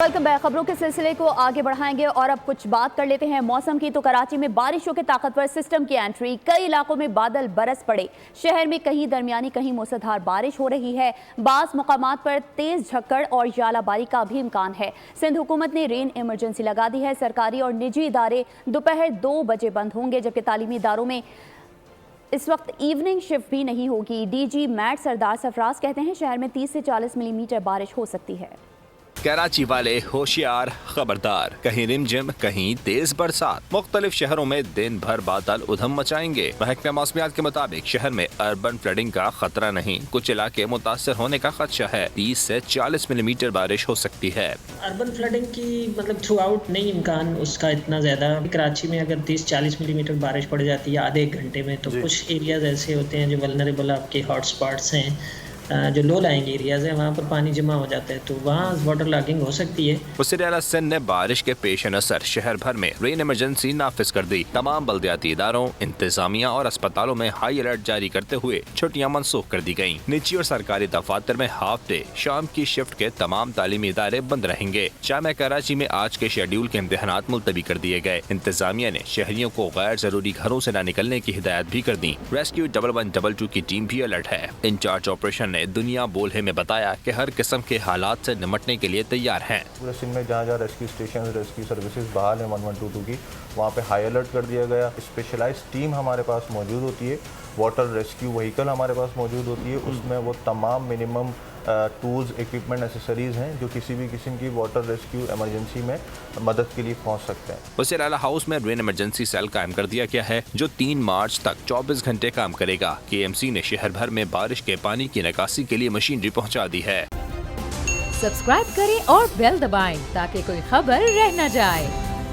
Welcome back. खबरों के सिलसिले को आगे बढ़ाएंगे और अब कुछ बात कर लेते हैं मौसम की। तो कराची में बारिशों के ताकतवर सिस्टम की एंट्री, कई इलाकों में बादल बरस पड़े। शहर में कहीं दरमियानी कहीं मूसलाधार बारिश हो रही है। बाज़ मकामात पर तेज झक्कड़ और यालाबारी का भी इम्कान है। सिंध हुकूमत ने रेन इमरजेंसी लगा दी है। सरकारी और निजी इदारे दोपहर 2 बजे बंद होंगे, जबकि तालीमी इदारों में इस वक्त इवनिंग शिफ्ट भी नहीं होगी। डीजी मैट सरदार सरफराज कहते हैं शहर में 30 से 40 मिलीमीटर बारिश हो सकती है। कराची वाले होशियार, खबरदार, कहीं रिमझिम कहीं तेज बरसात। मुख्तलिफ शहरों में दिन भर बादल उधम मचाएंगे। महकमा मौसमियात के मुताबिक शहर में अर्बन फ्लडिंग का खतरा नहीं, कुछ इलाके मुतासर होने का खदशा है। 30 से 40 मिलीमीटर बारिश हो सकती है। अर्बन फ्लडिंग की मतलब थ्रू आउट नहीं इम्कान उसका इतना ज़्यादा। कराची में अगर 30-40 मिलीमीटर बारिश पड़ जाती है आधे एक घंटे में, तो कुछ एरियाज ऐसे होते हैं जो वल्नरेबल आपके हॉट स्पॉट्स हैं, जो लो लाइंग एरियाज हैं, वहाँ पर पानी जमा हो जाता है, तो वहाँ वाटर लॉगिंग हो सकती है। वज़ीर आला सिंध ने बारिश के पेश नज़र शहर भर में रेन इमरजेंसी नाफिज कर दी। तमाम बल्दियाती इदारों, इंतजामिया और अस्पतालों में हाई अलर्ट जारी करते हुए छुट्टियां मनसूख कर दी गयी। निजी और सरकारी दफातर में हाफ डे, शाम की शिफ्ट के तमाम तालीमी इदारे बंद रहेंगे। जामिया कराची में आज के शेड्यूल के इम्तिहानात मुलतवी कर दिए गए। इंतजामिया ने शहरियों को गैर जरूरी घरों से न निकलने की हिदायत भी कर दी। रेस्क्यू 1122 की टीम भी अलर्ट है। इंचार्ज ऑपरेशन दुनिया बोले में बताया कि हर किस्म के हालात से निपटने के लिए तैयार हैं। पूरे सिंध में जहाँ जहाँ रेस्क्यू स्टेशन, रेस्क्यू सर्विसेज बहाल है 1122 की, वहाँ पे हाई अलर्ट कर दिया गया। स्पेशलाइज्ड टीम हमारे पास मौजूद होती है, वाटर रेस्क्यू व्हीकल हमारे पास मौजूद होती है। उसमें वो तमाम मिनिमम टूल्स, इक्विपमेंट, एसेसरीज हैं जो किसी भी किस्म की वाटर रेस्क्यू इमरजेंसी में मदद के लिए पहुंच सकते हैं। वज़ीर आला हाउस में रेन इमरजेंसी सेल कायम कर दिया गया है जो 3 मार्च तक 24 घंटे काम करेगा। KMC ने शहर भर में बारिश के पानी की निकासी के लिए मशीनरी पहुंचा दी है। सब्सक्राइब करें और बेल दबाएं ताकि कोई खबर रह न जाए।